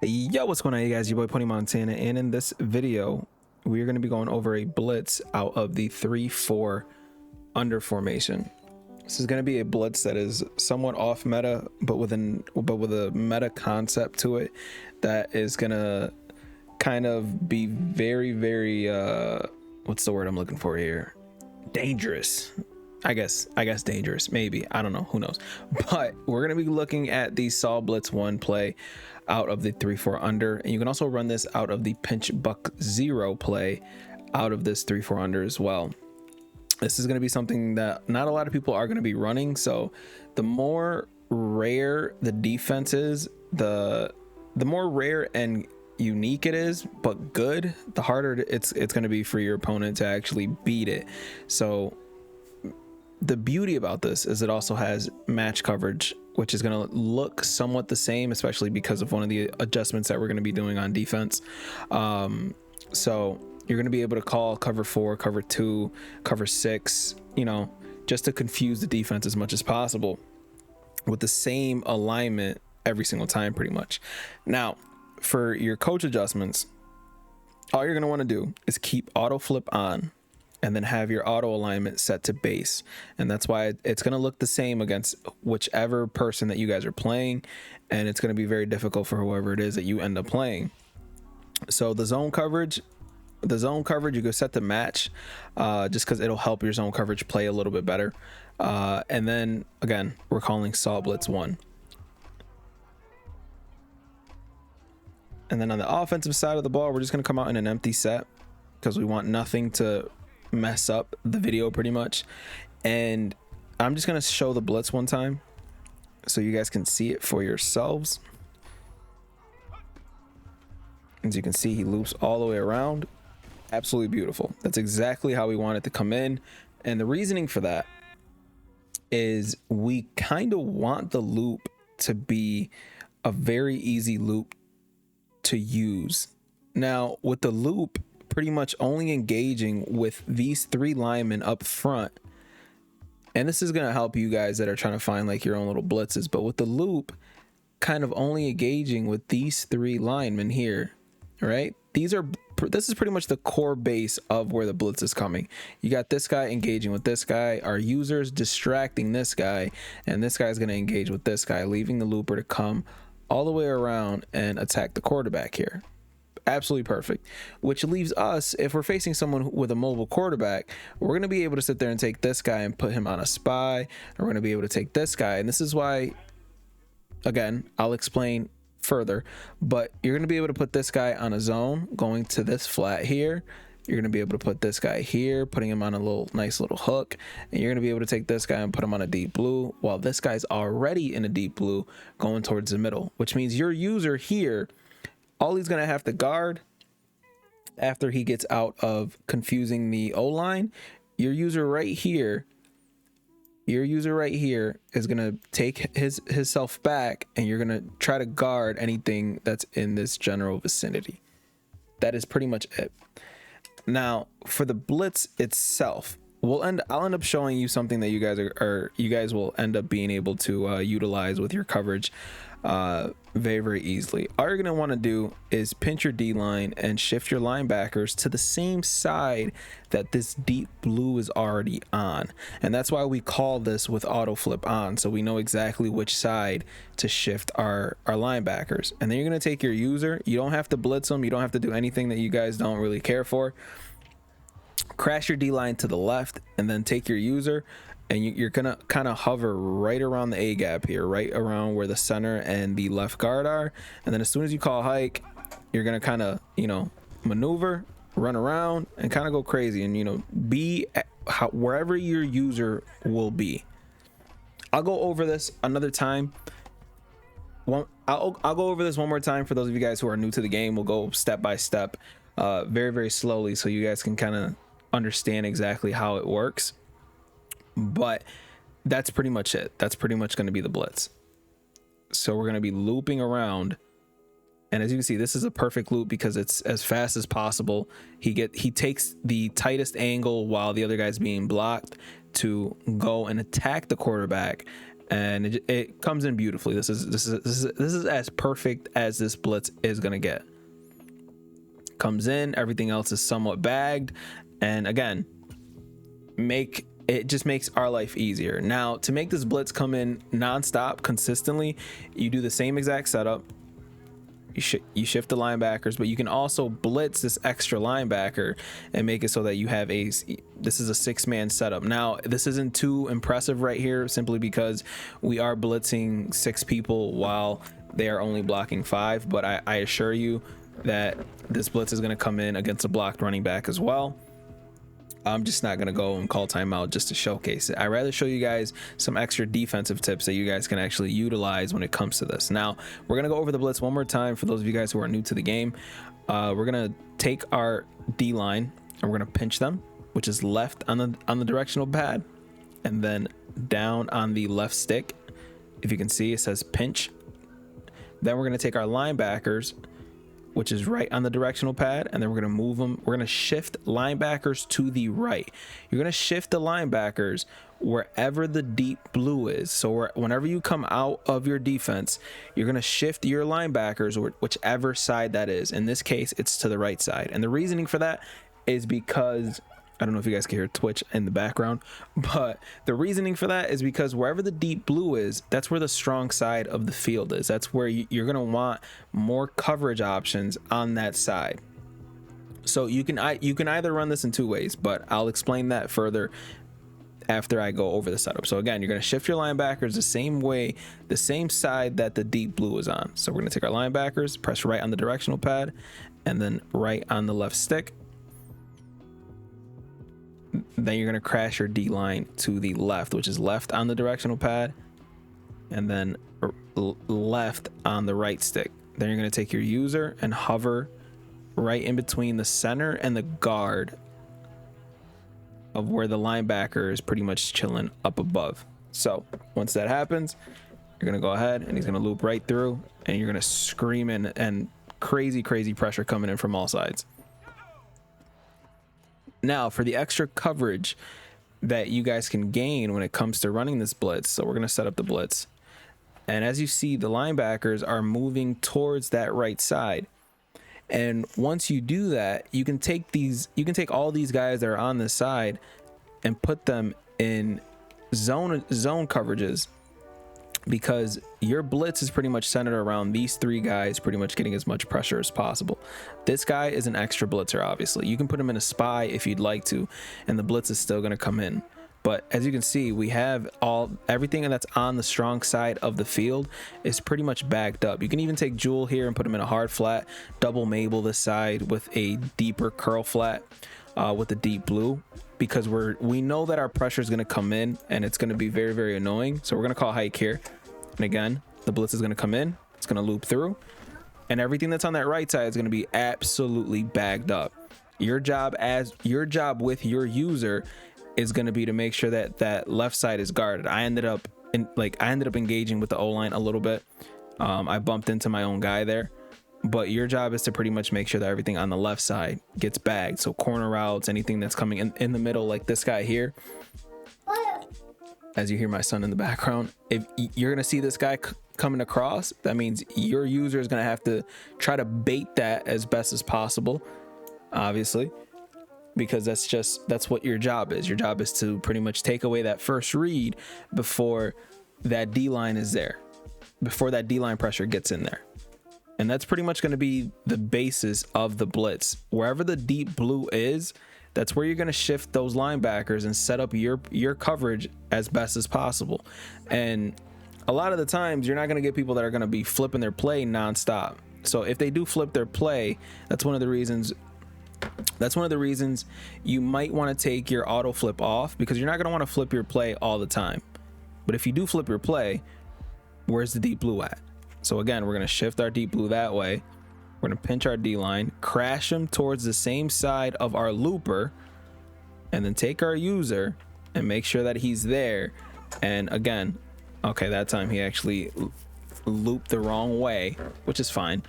Yo, what's going on, you guys? Your boy Pony Montana, and in this video, we're going to be going over a blitz out of the 3-4 under formation. This is going to be a blitz that is somewhat off meta, but with a meta concept to it that is going to kind of be very what's the word I'm looking for here? Dangerous. I guess dangerous, maybe. I don't know, who knows. But we're going to be looking at the Saw Blitz 1 play out of the 3-4 under, and you can also run this out of the Pinch Buck 0 play out of this 3-4 under as well. This is going to be something that not a lot of people are going to be running, so the more rare the defense is, the more rare and unique it is but good, the harder it's going to be for your opponent to actually beat it. So the beauty about this is it also has match coverage, which is going to look somewhat the same, especially because of one of the adjustments that we're going to be doing on defense. So you're going to be able to call cover 4, cover 2, cover 6, you know, just to confuse the defense as much as possible with the same alignment every single time, pretty much. Now, for your coach adjustments, all you're going to want to do is keep auto flip on and then have your auto alignment set to base. And that's why it's going to look the same against whichever person that you guys are playing. And it's going to be very difficult for whoever it is that you end up playing. So the zone coverage, you can set to match just because it'll help your zone coverage play a little bit better. And then again, we're calling Saw Blitz 1. And then on the offensive side of the ball, we're just going to come out in an empty set because we want nothing to mess up the video pretty much. And I'm just going to show the blitz one time so you guys can see it for yourselves. As you can see, he loops all the way around. Absolutely beautiful. That's exactly how we want it to come in. And the reasoning for that is we kind of want the loop to be a very easy loop to use. Now, with the loop pretty much only engaging with these 3 linemen up front, and this is going to help you guys that are trying to find like your own little blitzes, but with the loop kind of only engaging with these 3 linemen here, right? This is pretty much the core base of where the blitz is coming. You got this guy engaging with this guy, our users distracting this guy, and this guy is going to engage with this guy, leaving the looper to come all the way around and attack the quarterback here. Absolutely perfect. Which leaves us, if we're facing someone with a mobile quarterback, we're going to be able to sit there and take this guy and put him on a spy. And we're going to be able to take this guy. And this is why, again, I'll explain further, but you're going to be able to put this guy on a zone going to this flat here. You're going to be able to put this guy here, putting him on a nice little hook. And you're going to be able to take this guy and put him on a deep blue while this guy's already in a deep blue going towards the middle, which means your user here, all he's going to have to guard after he gets out of confusing the O-line, your user right here is going to take himself back, and you're going to try to guard anything that's in this general vicinity. That is pretty much it. Now, for the blitz itself, I'll end up showing you something that you guys will end up being able to utilize with your coverage very easily. All you're going to want to do is pinch your D line and shift your linebackers to the same side that this deep blue is already on. And that's why we call this with auto flip on, so we know exactly which side to shift our linebackers. And then you're going to take your user. You don't have to blitz them. You don't have to do anything that you guys don't really care for. Crash your D line to the left and then take your user, and you're gonna kind of hover right around the A gap here, right around where the center and the left guard are. And then as soon as you call hike, you're gonna kind of, maneuver, run around, and kind of go crazy, and be wherever your user will be. I'll go over this another time. I'll go over this one more time for those of you guys who are new to the game. We'll go step by step, very slowly, so you guys can kind of understand exactly how it works. But that's pretty much it. That's pretty much going to be the blitz. So we're going to be looping around, and as you can see, this is a perfect loop because it's as fast as possible. He takes the tightest angle while the other guy's being blocked to go and attack the quarterback and it comes in beautifully. This is as perfect as this blitz is gonna get. Comes in, everything else is somewhat bagged, and again, it just makes our life easier. Now, to make this blitz come in nonstop consistently, you do the same exact setup. You shift the linebackers, but you can also blitz this extra linebacker and make it so that you have this is a 6-man setup. Now, this isn't too impressive right here, simply because we are blitzing 6 people while they are only blocking 5, but I assure you that this blitz is going to come in against a blocked running back as well. I'm just not going to go and call timeout just to showcase it. I'd rather show you guys some extra defensive tips that you guys can actually utilize when it comes to this. Now, we're going to go over the blitz one more time for those of you guys who are new to the game. We're going to take our D-line and we're going to pinch them, which is left on the directional pad, and then down on the left stick. If you can see, it says pinch. Then we're going to take our linebackers, which is right on the directional pad, and then we're going to move them. We're going to shift linebackers to the right. You're going to shift the linebackers wherever the deep blue is. So whenever you come out of your defense, you're going to shift your linebackers whichever side that is. In this case, it's to the right side. And the reasoning for that is because, I don't know if you guys can hear Twitch in the background, but the reasoning for that is because wherever the deep blue is, that's where the strong side of the field is. That's where you're going to want more coverage options on that side. So you can either run this in 2 ways, but I'll explain that further after I go over the setup. So again, you're going to shift your linebackers the same way, the same side that the deep blue is on. So we're going to take our linebackers, press right on the directional pad, and then right on the left stick. Then you're going to crash your D line to the left, which is left on the directional pad, and then left on the right stick. Then you're going to take your user and hover right in between the center and the guard of where the linebacker is pretty much chilling up above. So once that happens, you're going to go ahead and he's going to loop right through, and you're going to scream in, and crazy pressure coming in from all sides. Now, for the extra coverage that you guys can gain when it comes to running this blitz, so we're going to set up the blitz. And as you see, the linebackers are moving towards that right side. And once you do that, you can take all these guys that are on this side and put them in zone coverages, because your blitz is pretty much centered around these 3 guys pretty much getting as much pressure as possible. This guy is an extra blitzer, obviously. You can put him in a spy if you'd like to, and the blitz is still going to come in. But as you can see, we have everything that's on the strong side of the field is pretty much backed up. You can even take Jewel here and put him in a hard flat, double Mabel this side with a deeper curl flat with the deep blue, because we know that our pressure is going to come in and it's going to be very annoying. So we're going to call hike here. And again, the blitz is going to come in, it's going to loop through, and everything that's on that right side is going to be absolutely bagged up. Your job with your user is going to be to make sure that that left side is guarded. I ended up engaging with the O-line a little bit. I bumped into my own guy there, but your job is to pretty much make sure that everything on the left side gets bagged. So corner routes, anything that's coming in the middle, like this guy here. As you hear my son in the background, if you're going to see this guy coming across, that means your user is going to have to try to bait that as best as possible, obviously, because that's what your job is. Your job is to pretty much take away that first read before that D-line is there, before that D-line pressure gets in there. And that's pretty much going to be the basis of the blitz. Wherever the deep blue is, that's where you're going to shift those linebackers and set up your coverage as best as possible. And a lot of the times you're not going to get people that are going to be flipping their play nonstop. So if they do flip their play, that's one of the reasons you might want to take your auto flip off, because you're not going to want to flip your play all the time. But if you do flip your play, where's the deep blue at? So again, we're going to shift our deep blue that way. We're going to pinch our D-line, crash him towards the same side of our looper, and then take our user and make sure that he's there. And again, okay, that time he actually looped the wrong way, which is fine.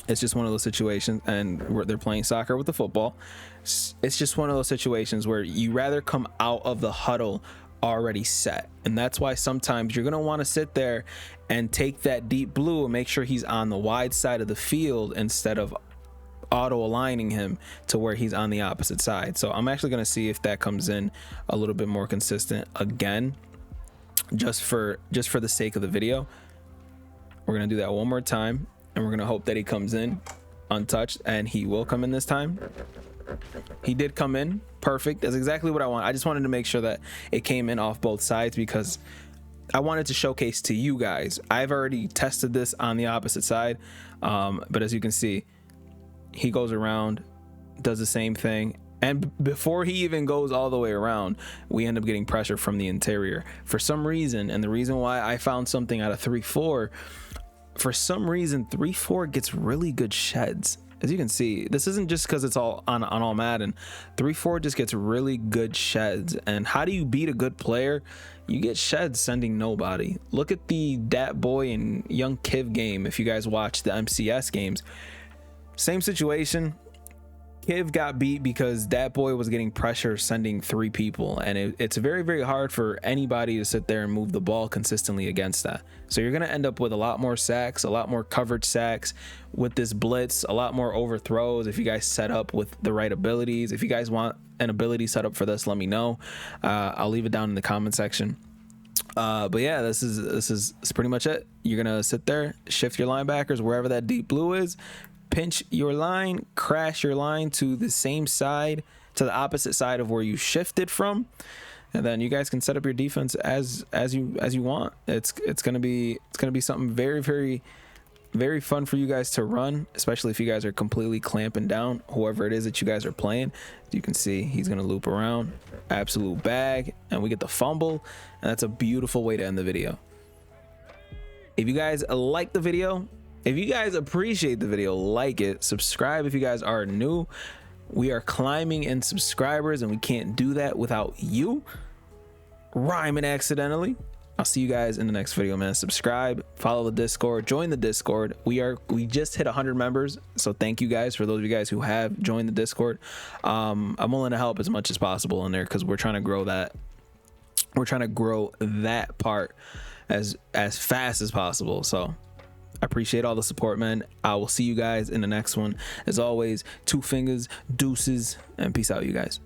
It's just one of those situations, and they're playing soccer with the football. It's just one of those situations where you rather come out of the huddle already set, and that's why sometimes you're going to want to sit there and take that deep blue and make sure he's on the wide side of the field instead of auto aligning him to where he's on the opposite side. So I'm actually going to see if that comes in a little bit more consistent again, just for the sake of the video. We're going to do that one more time, and we're going to hope that he comes in untouched, and he will come in this time. He did come in perfect. That's exactly what I want. I just wanted to make sure that it came in off both sides because I wanted to showcase to you guys. I've already tested this on the opposite side, but as you can see, he goes around, does the same thing, and before he even goes all the way around, we end up getting pressure from the interior for some reason. And the reason why I found something out of 3-4, for some reason 3-4 gets really good sheds. As you can see, this isn't just because it's all on all Madden. 3-4 just gets really good sheds. And how do you beat a good player? You get sheds sending nobody. Look at the Dat Boy and Young Kiv game. If you guys watch the MCS games, same situation. Kiv got beat because Dat Boy was getting pressure sending 3 people, and it's very, very hard for anybody to sit there and move the ball consistently against that. So you're going to end up with a lot more sacks, a lot more coverage sacks with this blitz, a lot more overthrows if you guys set up with the right abilities. If you guys want an ability set up for this, let me know. I'll leave it down in the comment section. But yeah, this is pretty much it. You're going to sit there, shift your linebackers wherever that deep blue is, pinch your line, crash your line to the same side, to the opposite side of where you shifted from, and then you guys can set up your defense as you want. It's gonna be something very, very, very fun for you guys to run, especially if you guys are completely clamping down whoever it is that you guys are playing. You can see he's gonna loop around, absolute bag, and we get the fumble, and that's a beautiful way to end the video. If you guys like the video, if you guys appreciate the video, like it, subscribe if you guys are new. We are climbing in subscribers, and we can't do that without you. Rhyming accidentally. I'll see you guys in the next video, man. Subscribe, follow the Discord, join the Discord. We just hit 100 members, so thank you guys for those of you guys who have joined the Discord. I'm willing to help as much as possible in there because we're trying to grow that. We're trying to grow that part as fast as possible. So I appreciate all the support, man. I will see you guys in the next one. As always, 2 fingers, deuces, and peace out, you guys.